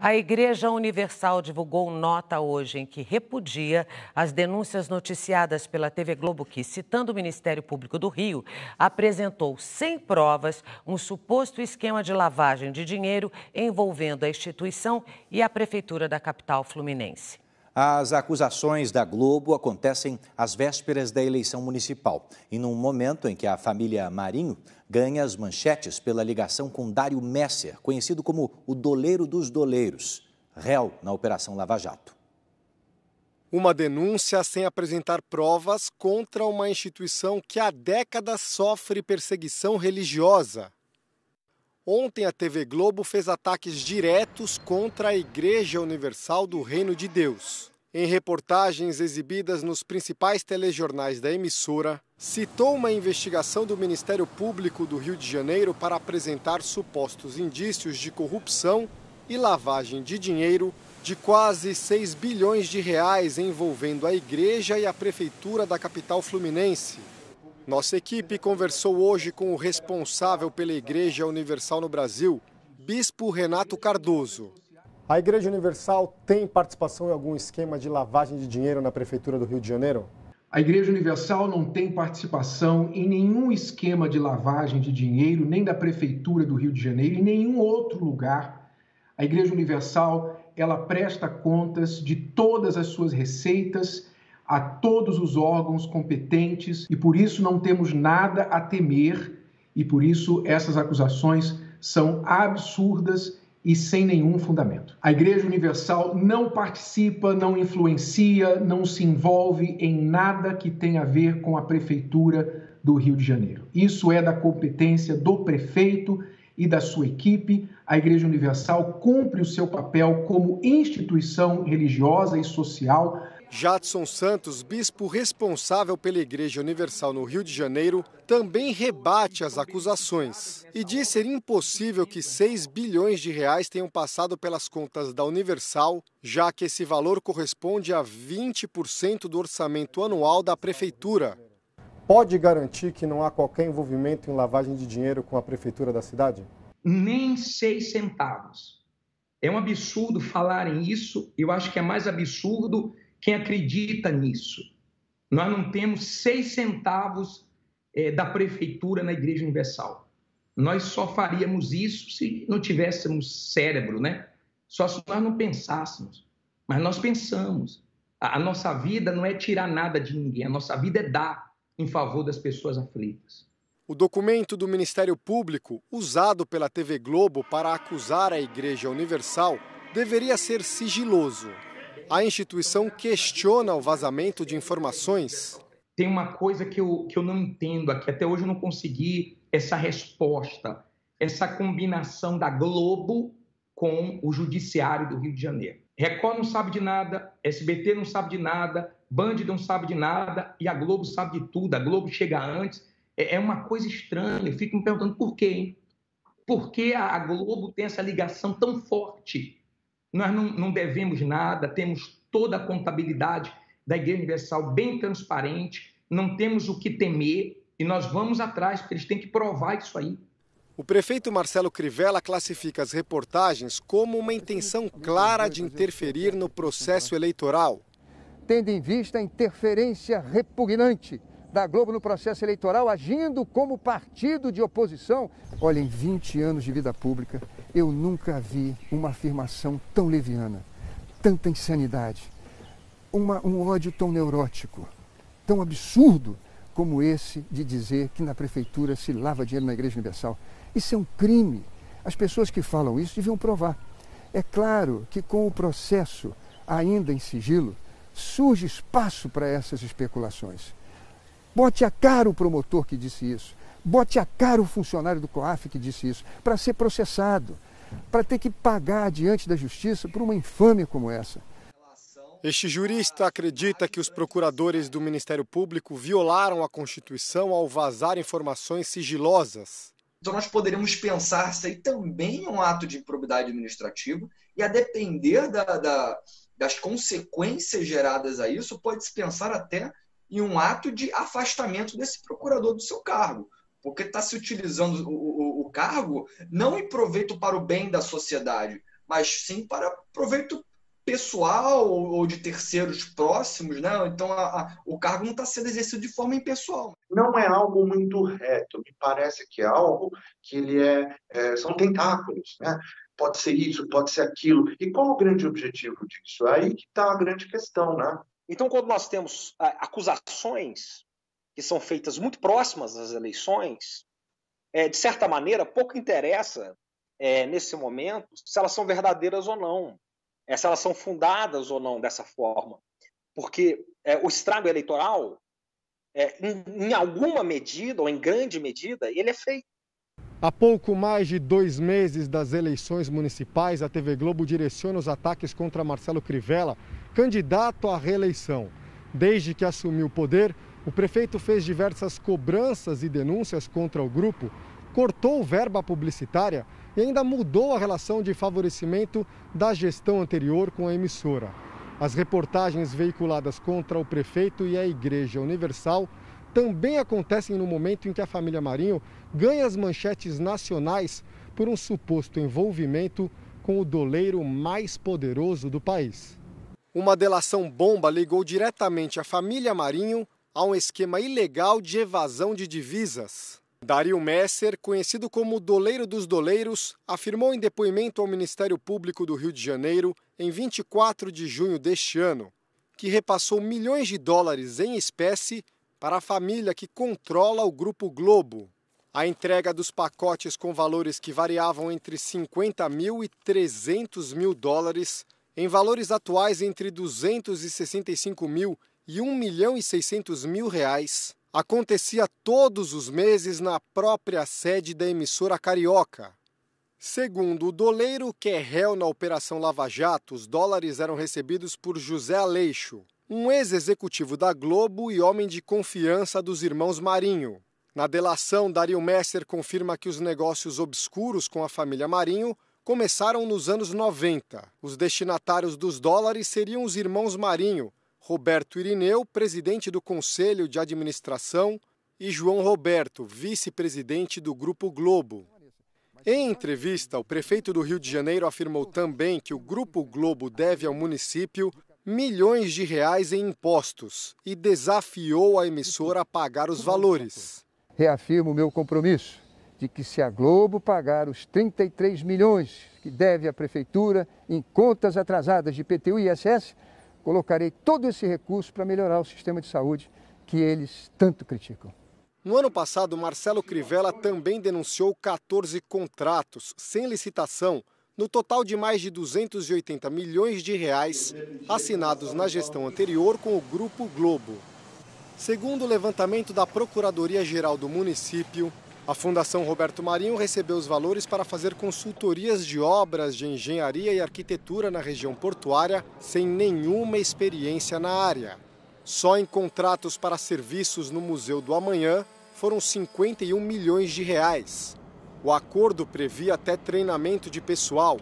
A Igreja Universal divulgou nota hoje em que repudia as denúncias noticiadas pela TV Globo que, citando o Ministério Público do Rio, apresentou sem provas um suposto esquema de lavagem de dinheiro envolvendo a instituição e a Prefeitura da capital fluminense. As acusações da Globo acontecem às vésperas da eleição municipal e num momento em que a família Marinho ganha as manchetes pela ligação com Dário Messer, conhecido como o doleiro dos doleiros, réu na Operação Lava Jato. Uma denúncia sem apresentar provas contra uma instituição que há décadas sofre perseguição religiosa. Ontem a TV Globo fez ataques diretos contra a Igreja Universal do Reino de Deus. Em reportagens exibidas nos principais telejornais da emissora, citou uma investigação do Ministério Público do Rio de Janeiro para apresentar supostos indícios de corrupção e lavagem de dinheiro de quase 6 bilhões de reais envolvendo a Igreja e a Prefeitura da capital fluminense. Nossa equipe conversou hoje com o responsável pela Igreja Universal no Brasil, Bispo Renato Cardoso. A Igreja Universal tem participação em algum esquema de lavagem de dinheiro na Prefeitura do Rio de Janeiro? A Igreja Universal não tem participação em nenhum esquema de lavagem de dinheiro, nem da Prefeitura do Rio de Janeiro, em nenhum outro lugar. A Igreja Universal, ela presta contas de todas as suas receitas a todos os órgãos competentes e por isso não temos nada a temer e por isso essas acusações são absurdas e sem nenhum fundamento. A Igreja Universal não participa, não influencia, não se envolve em nada que tenha a ver com a Prefeitura do Rio de Janeiro. Isso é da competência do prefeito e da sua equipe. A Igreja Universal cumpre o seu papel como instituição religiosa e social. Jadson Santos, bispo responsável pela Igreja Universal no Rio de Janeiro, também rebate as acusações e diz ser impossível que 6 bilhões de reais tenham passado pelas contas da Universal, já que esse valor corresponde a 20% do orçamento anual da Prefeitura. Pode garantir que não há qualquer envolvimento em lavagem de dinheiro com a Prefeitura da cidade? Nem 6 centavos. É um absurdo falarem isso, eu acho que é mais absurdo quem acredita nisso. Nós não temos 6 centavos da Prefeitura na Igreja Universal. Nós só faríamos isso se não tivéssemos cérebro, né? Só se nós não pensássemos. Mas nós pensamos. A nossa vida não é tirar nada de ninguém, a nossa vida é dar em favor das pessoas aflitas. O documento do Ministério Público, usado pela TV Globo para acusar a Igreja Universal, deveria ser sigiloso. A instituição questiona o vazamento de informações. Tem uma coisa que eu não entendo aqui, até hoje eu não consegui essa resposta, essa combinação da Globo com o Judiciário do Rio de Janeiro. Record não sabe de nada, SBT não sabe de nada, Band não sabe de nada e a Globo sabe de tudo, a Globo chega antes. É uma coisa estranha, eu fico me perguntando por quê, hein? Por que a Globo tem essa ligação tão forte? Nós não devemos nada, temos toda a contabilidade da Igreja Universal bem transparente, não temos o que temer e nós vamos atrás, porque eles têm que provar isso aí. O prefeito Marcelo Crivella classifica as reportagens como uma intenção clara de interferir no processo eleitoral. Tendo em vista a interferência repugnante da Globo no processo eleitoral, agindo como partido de oposição. Olha, em 20 anos de vida pública, eu nunca vi uma afirmação tão leviana, tanta insanidade, um ódio tão neurótico, tão absurdo como esse de dizer que na Prefeitura se lava dinheiro na Igreja Universal. Isso é um crime. As pessoas que falam isso deviam provar. É claro que com o processo ainda em sigilo, surge espaço para essas especulações. Bote a cara o promotor que disse isso, bote a cara o funcionário do COAF que disse isso, para ser processado, para ter que pagar diante da justiça por uma infâmia como essa. Este jurista acredita que os procuradores do Ministério Público violaram a Constituição ao vazar informações sigilosas. Então nós poderíamos pensar isso aí também é um ato de improbidade administrativa e a depender das consequências geradas a isso, pode-se pensar até em um ato de afastamento desse procurador do seu cargo, porque está se utilizando o cargo não em proveito para o bem da sociedade, mas sim para proveito pessoal ou de terceiros próximos, né? Então o cargo não está sendo exercido de forma impessoal. Não é algo muito reto, me parece que é algo que são tentáculos, né? Pode ser isso, pode ser aquilo. E qual o grande objetivo disso? É aí que está a grande questão, né? Então, quando nós temos acusações que são feitas muito próximas às eleições, de certa maneira, pouco interessa, nesse momento, se elas são verdadeiras ou não, se elas são fundadas ou não dessa forma. Porque o estrago eleitoral, em alguma medida, ou em grande medida, ele é feito. Há pouco mais de 2 meses das eleições municipais, a TV Globo direciona os ataques contra Marcelo Crivella, candidato à reeleição. Desde que assumiu o poder, o prefeito fez diversas cobranças e denúncias contra o grupo, cortou verba publicitária e ainda mudou a relação de favorecimento da gestão anterior com a emissora. As reportagens veiculadas contra o prefeito e a Igreja Universal também acontecem no momento em que a família Marinho ganha as manchetes nacionais por um suposto envolvimento com o doleiro mais poderoso do país. Uma delação bomba ligou diretamente a família Marinho a um esquema ilegal de evasão de divisas. Dario Messer, conhecido como o doleiro dos doleiros, afirmou em depoimento ao Ministério Público do Rio de Janeiro, em 24 de junho deste ano, que repassou milhões de dólares em espécie para a família que controla o Grupo Globo. A entrega dos pacotes com valores que variavam entre 50 mil e 300 mil dólares, em valores atuais entre 265 mil e 1 milhão e 600 mil reais, acontecia todos os meses na própria sede da emissora carioca. Segundo o doleiro, que é réu na Operação Lava Jato, os dólares eram recebidos por José Aleixo, um ex-executivo da Globo e homem de confiança dos irmãos Marinho. Na delação, Dario Messer confirma que os negócios obscuros com a família Marinho começaram nos anos 90. Os destinatários dos dólares seriam os irmãos Marinho, Roberto Irineu, presidente do Conselho de Administração, e João Roberto, vice-presidente do Grupo Globo. Em entrevista, o prefeito do Rio de Janeiro afirmou também que o Grupo Globo deve ao município milhões de reais em impostos e desafiou a emissora a pagar os valores. Reafirmo o meu compromisso de que se a Globo pagar os 33 milhões que deve à Prefeitura em contas atrasadas de IPTU e ISS, colocarei todo esse recurso para melhorar o sistema de saúde que eles tanto criticam. No ano passado, Marcelo Crivella também denunciou 14 contratos sem licitação, no total de mais de 280 milhões de reais, assinados na gestão anterior com o Grupo Globo. Segundo o levantamento da Procuradoria-Geral do município, a Fundação Roberto Marinho recebeu os valores para fazer consultorias de obras de engenharia e arquitetura na região portuária sem nenhuma experiência na área. Só em contratos para serviços no Museu do Amanhã foram 51 milhões de reais. O acordo previa até treinamento de pessoal,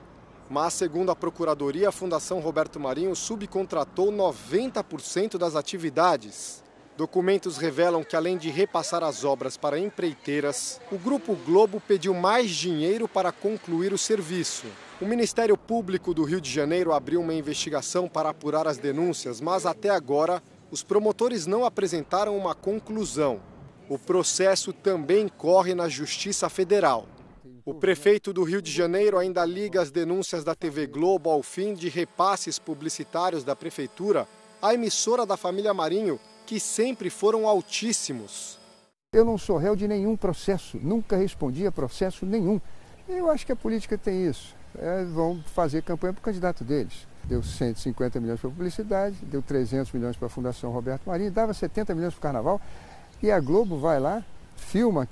mas, segundo a Procuradoria, a Fundação Roberto Marinho subcontratou 90% das atividades. Documentos revelam que, além de repassar as obras para empreiteiras, o Grupo Globo pediu mais dinheiro para concluir o serviço. O Ministério Público do Rio de Janeiro abriu uma investigação para apurar as denúncias, mas até agora os promotores não apresentaram uma conclusão. O processo também corre na Justiça Federal. O prefeito do Rio de Janeiro ainda liga as denúncias da TV Globo ao fim de repasses publicitários da prefeitura à emissora da família Marinho, que sempre foram altíssimos. Eu não sou réu de nenhum processo, nunca respondi a processo nenhum. Eu acho que a política tem isso. Vão fazer campanha para o candidato deles. Deu 150 milhões para a publicidade, deu 300 milhões para a Fundação Roberto Marinho, dava 70 milhões para o Carnaval. E a Globo vai lá, filma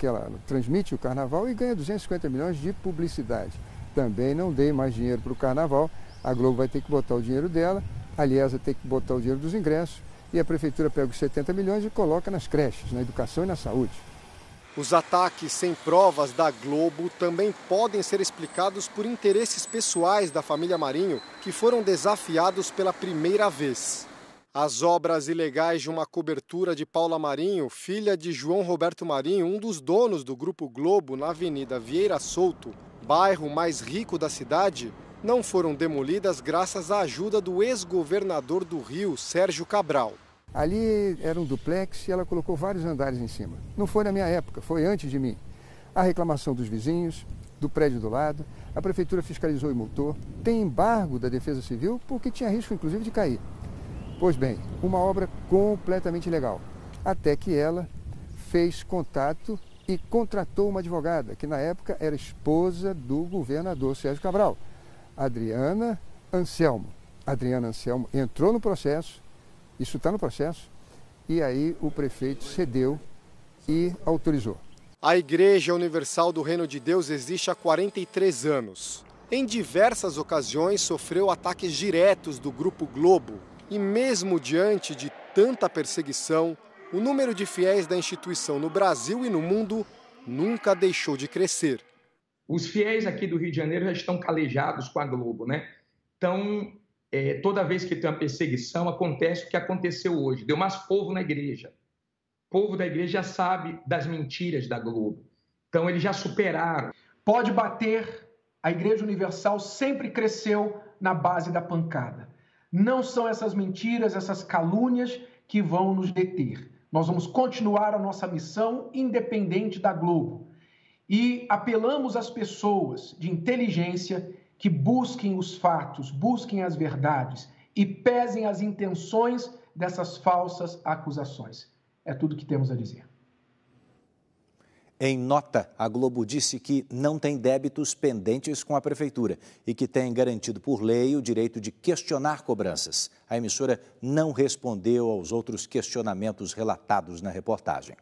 transmite o Carnaval e ganha 250 milhões de publicidade. Também não dei mais dinheiro para o Carnaval, a Globo vai ter que botar o dinheiro dela, a Liesa tem que botar o dinheiro dos ingressos e a Prefeitura pega os 70 milhões e coloca nas creches, na educação e na saúde. Os ataques sem provas da Globo também podem ser explicados por interesses pessoais da família Marinho, que foram desafiados pela primeira vez. As obras ilegais de uma cobertura de Paula Marinho, filha de João Roberto Marinho, um dos donos do Grupo Globo, na Avenida Vieira Souto, bairro mais rico da cidade, não foram demolidas graças à ajuda do ex-governador do Rio, Sérgio Cabral. Ali era um duplex e ela colocou vários andares em cima. Não foi na minha época, foi antes de mim. A reclamação dos vizinhos, do prédio do lado, a prefeitura fiscalizou e multou. Tem embargo da Defesa Civil porque tinha risco, inclusive, de cair. Pois bem, uma obra completamente ilegal. Até que ela fez contato e contratou uma advogada, que na época era esposa do governador Sérgio Cabral, Adriana Anselmo. Adriana Anselmo entrou no processo, isso está no processo, e aí o prefeito cedeu e autorizou. A Igreja Universal do Reino de Deus existe há 43 anos. Em diversas ocasiões sofreu ataques diretos do Grupo Globo. E mesmo diante de tanta perseguição, o número de fiéis da instituição no Brasil e no mundo nunca deixou de crescer. Os fiéis aqui do Rio de Janeiro já estão calejados com a Globo, né? Então, toda vez que tem uma perseguição, acontece o que aconteceu hoje. Deu mais povo na igreja. O povo da igreja já sabe das mentiras da Globo. Então, eles já superaram. Pode bater, a Igreja Universal sempre cresceu na base da pancada. Não são essas mentiras, essas calúnias que vão nos deter. Nós vamos continuar a nossa missão independente da Globo. E apelamos às pessoas de inteligência que busquem os fatos, busquem as verdades e pesem as intenções dessas falsas acusações. É tudo que temos a dizer. Em nota, a Globo disse que não tem débitos pendentes com a Prefeitura e que tem garantido por lei o direito de questionar cobranças. A emissora não respondeu aos outros questionamentos relatados na reportagem.